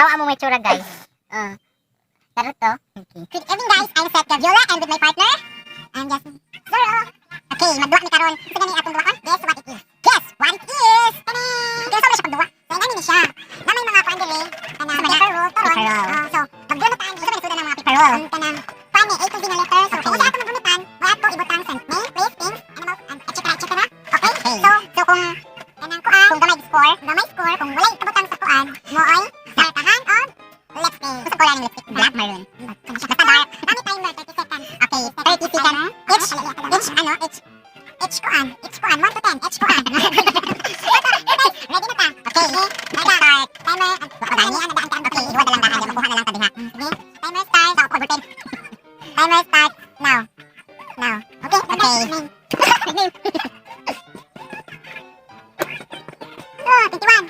Hawa mo may tsura, guys. Laro to. Okay. Good evening, guys. I'm Seth Gaviola and with my partner, I'm just Zoro. Okay, magduwa ni karon. Ito gani atong duwaan. Guess what it is. Guess what it is. Tadaan! Kaya sa siya pagduwa. So, inani ni siya. Na may mga kuan dili. Kanang paper roll. So, pagduwa na tayo. Gusto ba nisuda ng mga paper roll? Kanang pani, A to Z na letter. So, kung sa atong mabunutan, wala to ibutang sa name, place, things, animals, and etc. Okay? So kung kanang kuan, kung gamay score, kung wala ibutang sa kuan, mo ay sartahan on lipstick. Gusto ko lang yung lipstick. Black maroon. Basta dark. Kami timer, 30 seconds. Okay, 30 seconds. Each kuan. 1 to 10. Each kuan. Ready na ta. Okay. Start. Timer. Okay, iwa na lang dahan. Makuha na lang ta diha. Sige. Timer start. Ako overtime. Timer start. Now. Okay. Oh, 21.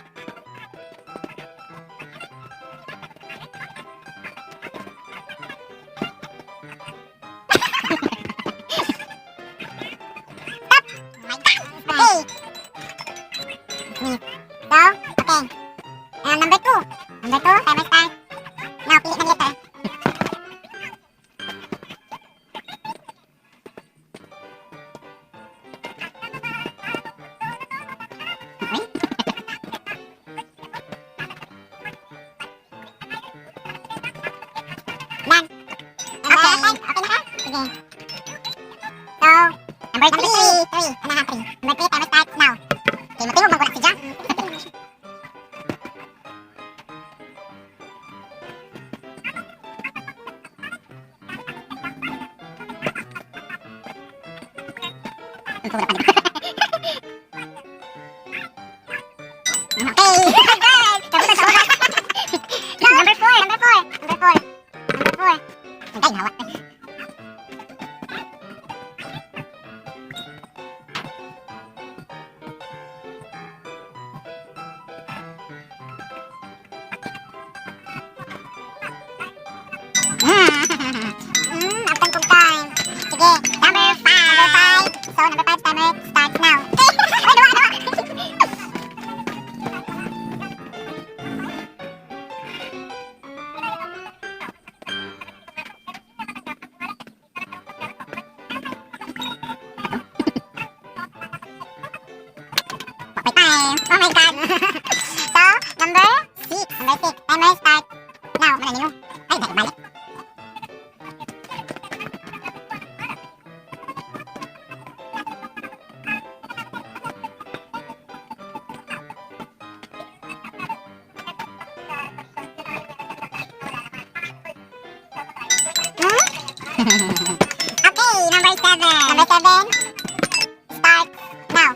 Number 2, timer start. Now, pilit ng letter. Done. Okay na ka? Sige. So, number 3. Number 3, timer starts now. Okay, matulog magwala si Jack. Number 4. Ay, hawa. After some time. Sige, number 5. So, number 5 timer starts now. Ay, dawa. Time. Oh my God. So, number 6. Timer starts now. Mana nyo? Ay, balik. Okay, number 7. Start now.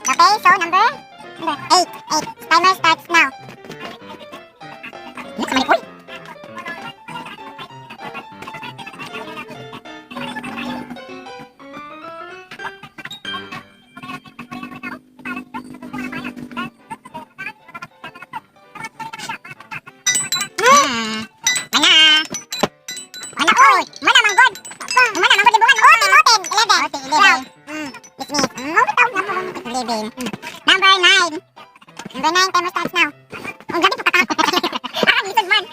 Okay, so number 8. Timer starts now. Uy! Mana manggod. Number 9. Timer starts now. Ang gabi pa kakako. Lisod man.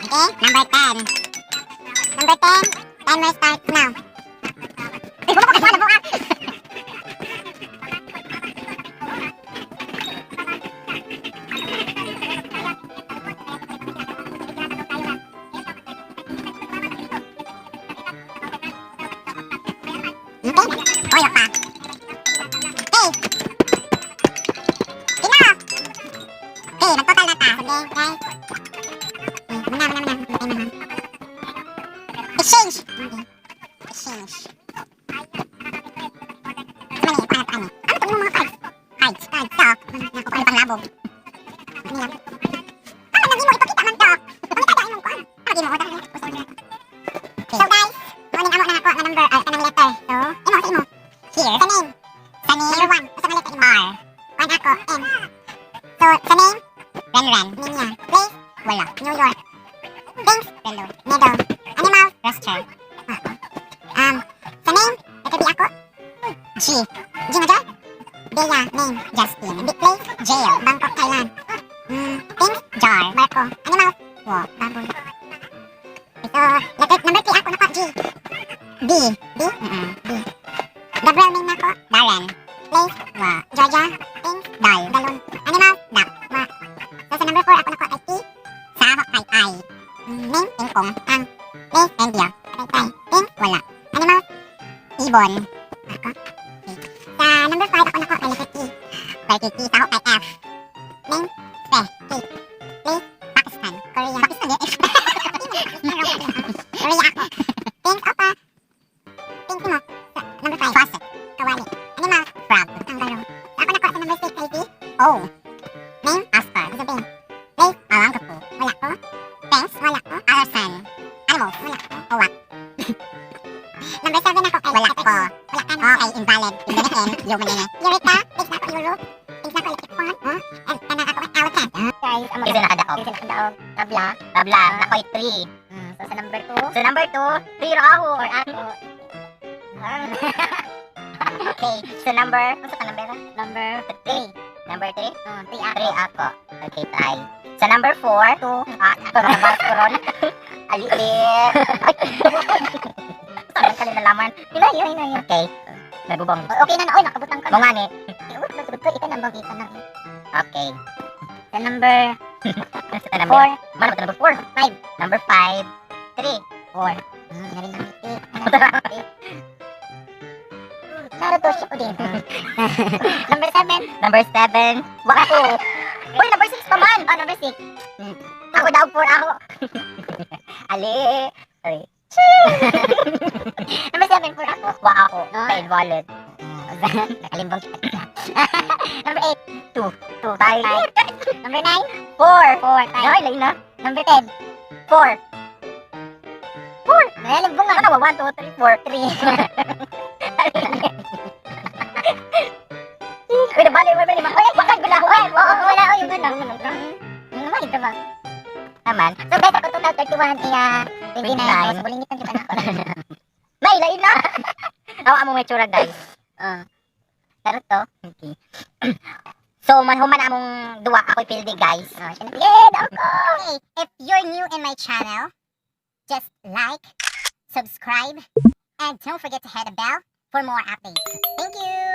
Okay, number 10. Timer starts now. Koyok pa. Okay. Tina. Okay, mag-total na ta. Sige, guys. Mana. Exchange. Okay. Exchange. Ano to yung mga cards? Cards. Stock. Naku, ano pang labog? Ano yan? Lagi mo ipakita man to. Ano kaya imong kuan? Lagi mo order. So guys, kunin amo na ako nga number kanang letter. So, imo. Here. Sa name. Number 1. Sa letter imo. R. 1 ako. M. So, sa name, Ren. Ninya. Place, wala. New York. Things, Relo. Nedo. Animal, Rooster. Sa name, letter B ako. G. G na dyan? Bea, name, Justin. Big place, jail, Bangkok, Thailand. Things, jar, Marco. Animal, walk, baboy. So, letter number 3 ako nako, G. B. B? B. The real name nako, Darren. Place, wa. Georgia. Things, dal, galon. Animal, duck, wa. So, sa number 4 ako nako, I. T. Sa ako kay I. Name, Ingkong. Ang. Place, India. Tay. Things, wala. Animal, ibon. Ako. Sa number 5 ako nako, kay letter T. Kay T. Sa ako kay F. Name, Fe. Kate. Place, Pakistan. Korea. Pakistan, eh. Korea ako. Things, opa. Things mo. Sa number 5. Faucet. Kawali. Animal, frog. Kangaroo. Sa ako nako, sa number 6 kay T. O. Name, Oscar. Isabel. Place, Alangkapu. Wala ko. Thanks, wala ko. Alasan. Animal, wala ko. Owak. Number 7 ako kay wala ko. Wala ka na. Okay, invalid. Ibigin, human na. Eureka. Place na ako, Euro. Place na ako, electric fan. And kanang ako kay elephant. Guys, amo na nakadaog. Tabla. Nakoy 3. So sa number 2. Sa number 2, 3 ako or ako. Okay, sa number, ano sa number? Number 3. Number 3? 3 ako. Okay, tay. Sa number 4, 2. Ito na ba koron? Aliit. Saan ka na laman? Yun. Okay. Nabubong. Okay na. Oy, nakabutang ka. Bunga ni. Ito nang bang na. Okay. Sa number 4. Mana ba number 4? 5. Number 5. 3. 4. Narin na ngiti. Naruto siya ko din. Number 7. Number 7. Wako. Uy, number 6 pa man. Oh, number 6. Ako daw 4 ako. Ali. Sorry. Number 7 4 ako. Wa ako. Paid wallet. Nakalimbang kita. Number 8. 2. Tayo. Number 9. 4. 4. Tayo. Ay, lain na. Number 10. 4. 4. Nalimbong ako na. 1, 2, 3, 4. 3. Uy, nabali. Uy, wakag ko na ako. Wala ako yung ano. Naman, ito ba? Naman. So guys, ako total 31 iya 29. So bulingitan kita na ako. May, lain na. Awa mo may tsura guys. Pero to, okay. So, manhuman among duwa ako pildi guys. Okay, if you're new in my channel, just like, subscribe, and don't forget to hit the bell for more updates. Thank you!